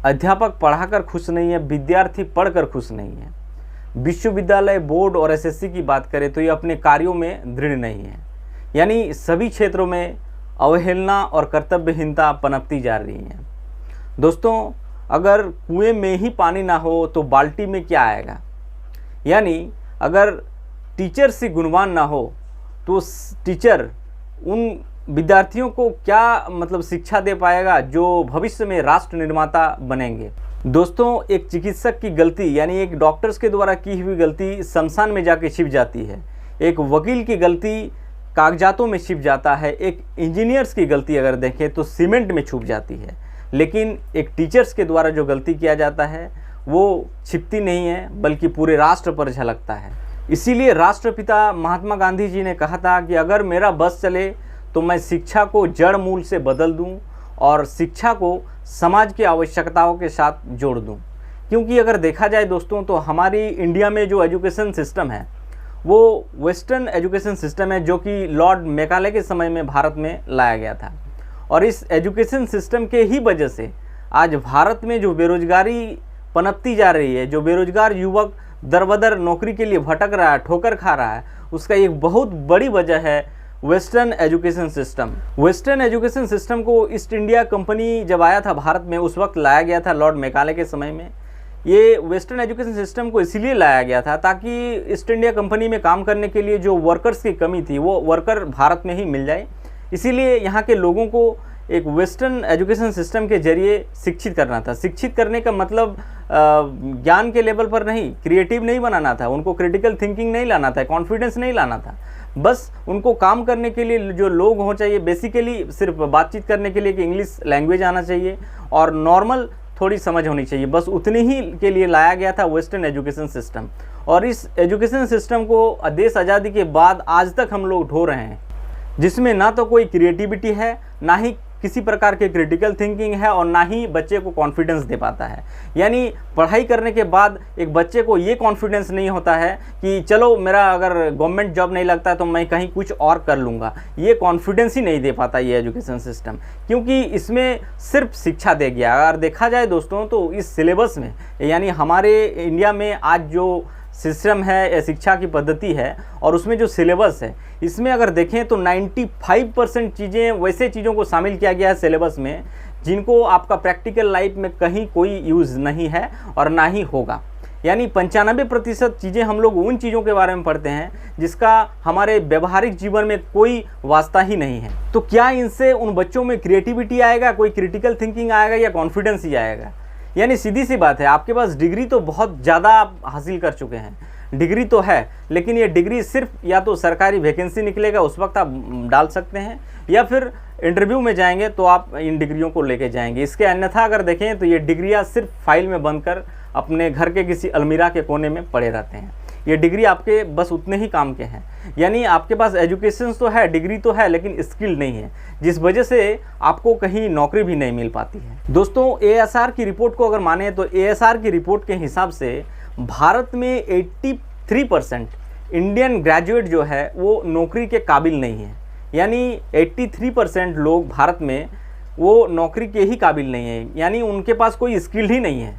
अध्यापक पढ़ाकर खुश नहीं है, विद्यार्थी पढ़कर खुश नहीं है। विश्वविद्यालय, बोर्ड और एसएससी की बात करें तो ये अपने कार्यों में दृढ़ नहीं है। यानी सभी क्षेत्रों में अवहेलना और कर्तव्यहीनता पनपती जा रही है। दोस्तों, अगर कुएं में ही पानी ना हो तो बाल्टी में क्या आएगा। यानी अगर टीचर से गुणवान ना हो तो टीचर उन विद्यार्थियों को क्या मतलब शिक्षा दे पाएगा जो भविष्य में राष्ट्र निर्माता बनेंगे। दोस्तों, एक चिकित्सक की गलती यानी एक डॉक्टर्स के द्वारा की हुई गलती शमशान में जाके छिप जाती है। एक वकील की गलती कागजातों में छिप जाता है। एक इंजीनियर्स की गलती अगर देखें तो सीमेंट में छुप जाती है। लेकिन एक टीचर्स के द्वारा जो गलती किया जाता है वो छिपती नहीं है, बल्कि पूरे राष्ट्र पर झलकता है। इसीलिए राष्ट्रपिता महात्मा गांधी जी ने कहा था कि अगर मेरा बस चले तो मैं शिक्षा को जड़ मूल से बदल दूं और शिक्षा को समाज की आवश्यकताओं के साथ जोड़ दूं। क्योंकि अगर देखा जाए दोस्तों तो हमारी इंडिया में जो एजुकेशन सिस्टम है वो वेस्टर्न एजुकेशन सिस्टम है, जो कि लॉर्ड मैकाले के समय में भारत में लाया गया था। और इस एजुकेशन सिस्टम के ही वजह से आज भारत में जो बेरोजगारी पनपती जा रही है, जो बेरोजगार युवक दर बदर नौकरी के लिए भटक रहा है, ठोकर खा रहा है, उसका एक बहुत बड़ी वजह है western education system. Western education system को ईस्ट इंडिया कंपनी जब आया था भारत में, उस वक्त लाया गया था लॉर्ड मैकाले के समय में। ये वेस्टर्न एजुकेशन सिस्टम को इसीलिए लाया गया था ताकि ईस्ट इंडिया कंपनी में काम करने के लिए जो वर्कर्स की कमी थी वो वर्कर भारत में ही मिल जाए। इसीलिए यहाँ के लोगों को एक वेस्टर्न एजुकेशन सिस्टम के जरिए शिक्षित करना था। शिक्षित करने का मतलब ज्ञान के लेवल पर नहीं, क्रिएटिव नहीं बनाना था, उनको क्रिटिकल थिंकिंग नहीं लाना था, कॉन्फिडेंस नहीं लाना था। बस उनको काम करने के लिए जो लोग हो चाहिए, बेसिकली सिर्फ बातचीत करने के लिए कि इंग्लिश लैंग्वेज आना चाहिए और नॉर्मल थोड़ी समझ होनी चाहिए, बस उतनी ही के लिए लाया गया था वेस्टर्न एजुकेशन सिस्टम। और इस एजुकेशन सिस्टम को देश आज़ादी के बाद आज तक हम लोग ढो रहे हैं, जिसमें ना तो कोई क्रिएटिविटी है, ना ही किसी प्रकार के क्रिटिकल थिंकिंग है और ना ही बच्चे को कॉन्फिडेंस दे पाता है। यानी पढ़ाई करने के बाद एक बच्चे को ये कॉन्फिडेंस नहीं होता है कि चलो मेरा अगर गवर्नमेंट जॉब नहीं लगता है तो मैं कहीं कुछ और कर लूँगा। ये कॉन्फिडेंस ही नहीं दे पाता ये एजुकेशन सिस्टम, क्योंकि इसमें सिर्फ शिक्षा दे गया। अगर देखा जाए दोस्तों तो इस सिलेबस में यानी हमारे इंडिया में आज जो सिस्टम है, शिक्षा की पद्धति है और उसमें जो सिलेबस है, इसमें अगर देखें तो 95% चीज़ें वैसे चीज़ों को शामिल किया गया है सिलेबस में जिनको आपका प्रैक्टिकल लाइफ में कहीं कोई यूज़ नहीं है और ना ही होगा। यानी 95% चीज़ें हम लोग उन चीज़ों के बारे में पढ़ते हैं जिसका हमारे व्यवहारिक जीवन में कोई वास्ता ही नहीं है। तो क्या इनसे उन बच्चों में क्रिएटिविटी आएगा, कोई क्रिटिकल थिंकिंग आएगा या कॉन्फिडेंस ही आएगा? यानी सीधी सी बात है, आपके पास डिग्री तो बहुत ज़्यादा आप हासिल कर चुके हैं, डिग्री तो है, लेकिन ये डिग्री सिर्फ या तो सरकारी वैकेंसी निकलेगा उस वक्त आप डाल सकते हैं, या फिर इंटरव्यू में जाएंगे तो आप इन डिग्रियों को लेके जाएंगे। इसके अन्यथा अगर देखें तो ये डिग्रियां सिर्फ फाइल में बंद कर अपने घर के किसी अलमीरा के कोने में पड़े रहते हैं। ये डिग्री आपके बस उतने ही काम के हैं। यानी आपके पास एजुकेशन तो है, डिग्री तो है, लेकिन स्किल नहीं है, जिस वजह से आपको कहीं नौकरी भी नहीं मिल पाती है। दोस्तों, ASR की रिपोर्ट को अगर माने तो ASR की रिपोर्ट के हिसाब से भारत में 83% इंडियन ग्रेजुएट जो है वो नौकरी के काबिल नहीं है। यानी 83% लोग भारत में वो नौकरी के ही काबिल नहीं है, यानी उनके पास कोई स्किल ही नहीं है,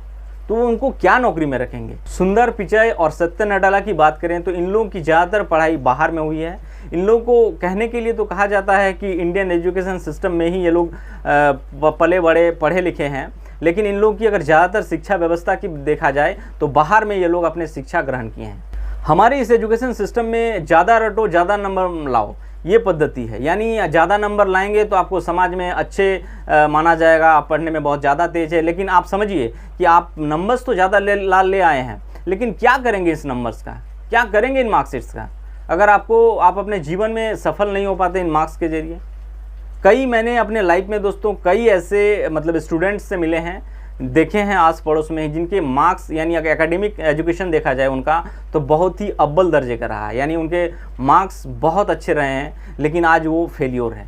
तो वो उनको क्या नौकरी में रखेंगे। सुंदर पिचाई और सत्य नडाला की बात करें तो इन लोगों की ज़्यादातर पढ़ाई बाहर में हुई है। इन लोगों को कहने के लिए तो कहा जाता है कि इंडियन एजुकेशन सिस्टम में ही ये लोग पले बड़े पढ़े लिखे हैं, लेकिन इन लोगों की अगर ज़्यादातर शिक्षा व्यवस्था की देखा जाए तो बाहर में ये लोग अपने शिक्षा ग्रहण किए हैं। हमारे इस एजुकेशन सिस्टम में ज़्यादा रटो ज़्यादा नंबर लाओ ये पद्धति है। यानी ज़्यादा नंबर लाएंगे तो आपको समाज में अच्छे माना जाएगा, आप पढ़ने में बहुत ज़्यादा तेज़ है। लेकिन आप समझिए कि आप नंबर्स तो ज़्यादा ले आए हैं, लेकिन क्या करेंगे इस नंबर्स का, क्या करेंगे इन मार्कशीट्स का, अगर आप अपने जीवन में सफल नहीं हो पाते इन मार्क्स के जरिए। मैंने अपने लाइफ में दोस्तों कई ऐसे मतलब स्टूडेंट्स से मिले हैं, देखे हैं आस पड़ोस में, जिनके मार्क्स यानी एकेडमिक एजुकेशन देखा जाए उनका तो बहुत ही अव्वल दर्जे का रहा है। यानी उनके मार्क्स बहुत अच्छे रहे हैं, लेकिन आज वो फेल्योर है।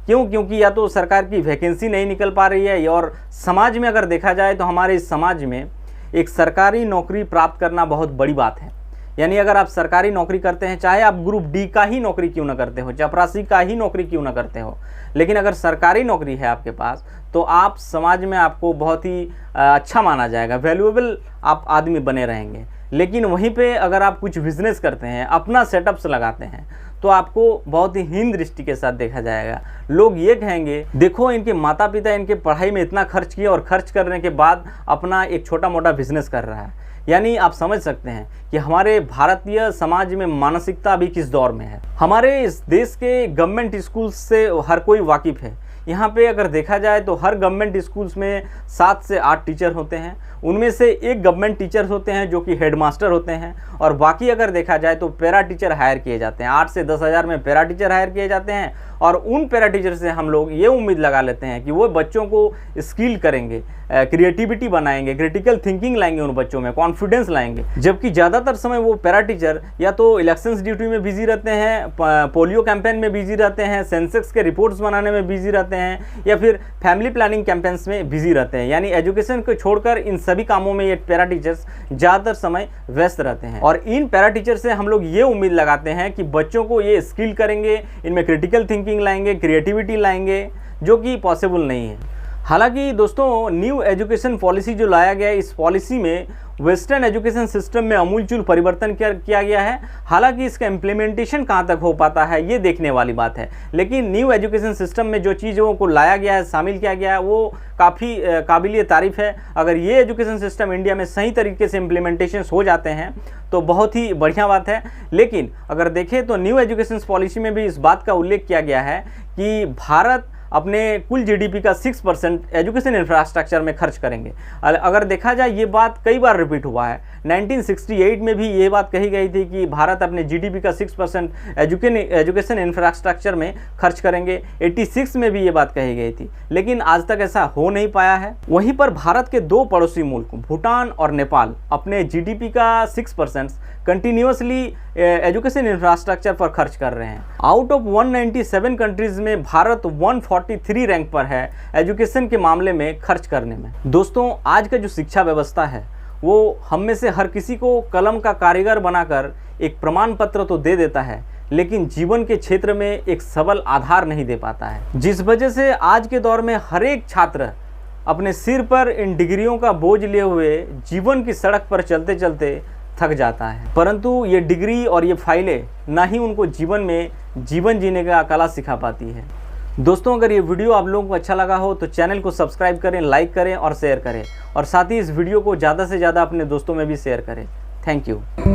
क्यों? क्योंकि या तो सरकार की वैकेंसी नहीं निकल पा रही है, और समाज में अगर देखा जाए तो हमारे इस समाज में एक सरकारी नौकरी प्राप्त करना बहुत बड़ी बात है। यानी अगर आप सरकारी नौकरी करते हैं, चाहे आप ग्रुप डी का ही नौकरी क्यों ना करते हो, चपरासी का ही नौकरी क्यों ना करते हो, लेकिन अगर सरकारी नौकरी है आपके पास तो आप समाज में आपको बहुत ही अच्छा माना जाएगा, वैल्यूएबल आप आदमी बने रहेंगे। लेकिन वहीं पे अगर आप कुछ बिजनेस करते हैं, अपना सेटअप्स लगाते हैं, तो आपको बहुत ही हीन दृष्टि के साथ देखा जाएगा। लोग ये कहेंगे, देखो इनके माता पिता इनके पढ़ाई में इतना खर्च किया और खर्च करने के बाद अपना एक छोटा मोटा बिजनेस कर रहा है। यानी आप समझ सकते हैं कि हमारे भारतीय समाज में मानसिकता अभी किस दौर में है। हमारे इस देश के गवर्नमेंट स्कूल से हर कोई वाकिफ़ है। यहाँ पे अगर देखा जाए तो हर गवर्नमेंट स्कूल्स में 7 से 8 टीचर होते हैं। उनमें से एक गवर्नमेंट टीचर होते हैं जो कि हेडमास्टर होते हैं, और बाकी अगर देखा जाए तो पैरा टीचर हायर किए जाते हैं। 8 से 10 हज़ार में पैरा टीचर हायर किए जाते हैं, और उन पैरा टीचर से हम लोग ये उम्मीद लगा लेते हैं कि वो बच्चों को स्किल करेंगे, क्रिएटिविटी बनाएंगे, क्रिटिकल थिंकिंग लाएंगे, उन बच्चों में कॉन्फिडेंस लाएंगे। जबकि ज़्यादातर समय वो पैरा टीचर या तो इलेक्शंस ड्यूटी में बिजी रहते हैं, पोलियो कैंपेन में बिजी रहते हैं, सेंसेक्स के रिपोर्ट्स बनाने में बिजी रहते हैं, या फिर फैमिली प्लानिंग कैंपेन्स में बिजी रहते हैं। यानी एजुकेशन को छोड़कर इन सभी कामों में ये पैरा टीचर्स ज़्यादातर समय व्यस्त रहते हैं। और इन पैरा टीचर से हम लोग ये उम्मीद लगाते हैं कि बच्चों को ये स्किल करेंगे, इनमें क्रिटिकल थिंकिंग लाएंगे, क्रिएटिविटी लाएंगे, जो कि पॉसिबल नहीं है। हालांकि दोस्तों, न्यू एजुकेशन पॉलिसी जो लाया गया है, इस पॉलिसी में वेस्टर्न एजुकेशन सिस्टम में अमूलचूल परिवर्तन किया गया है। हालांकि इसका इम्प्लीमेंटेशन कहाँ तक हो पाता है ये देखने वाली बात है। लेकिन न्यू एजुकेशन सिस्टम में जो चीज़ों को लाया गया है, शामिल किया गया है, वो काफ़ी काबिल तारीफ़ है। अगर ये एजुकेशन सिस्टम इंडिया में सही तरीके से इम्प्लीमेंटेशन हो जाते हैं तो बहुत ही बढ़िया बात है। लेकिन अगर देखें तो न्यू एजुकेशन पॉलिसी में भी इस बात का उल्लेख किया गया है कि भारत अपने कुल जीडीपी का 6% एजुकेशन इंफ्रास्ट्रक्चर में खर्च करेंगे। अगर देखा जाए, ये बात कई बार रिपीट हुआ है। 1968 में भी ये बात कही गई थी कि भारत अपने जीडीपी का 6% एजुकेशन इंफ्रास्ट्रक्चर में खर्च करेंगे। 86 में भी ये बात कही गई थी, लेकिन आज तक ऐसा हो नहीं पाया है। वहीं पर भारत के 2 पड़ोसी मुल्क भूटान और नेपाल अपने जीडीपी का 6% कंटिन्यूसली एजुकेशन इंफ्रास्ट्रक्चर पर खर्च कर रहे हैं। आउट ऑफ 197 कंट्रीज में भारत 143 रैंक पर है एजुकेशन के मामले में खर्च करने में। दोस्तों, आज का जो शिक्षा व्यवस्था है वो हम में से हर किसी को कलम का कारीगर बनाकर एक प्रमाण पत्र तो दे देता है, लेकिन जीवन के क्षेत्र में एक सबल आधार नहीं दे पाता है, जिस वजह से आज के दौर में हर एक छात्र अपने सिर पर इन डिग्रियों का बोझ लिए हुए जीवन की सड़क पर चलते चलते थक जाता है। परंतु ये डिग्री और ये फाइलें ना ही उनको जीवन में जीवन जीने का कला सिखा पाती है। दोस्तों, अगर ये वीडियो आप लोगों को अच्छा लगा हो तो चैनल को सब्सक्राइब करें, लाइक करें और शेयर करें, और साथ ही इस वीडियो को ज़्यादा से ज़्यादा अपने दोस्तों में भी शेयर करें। Thank you.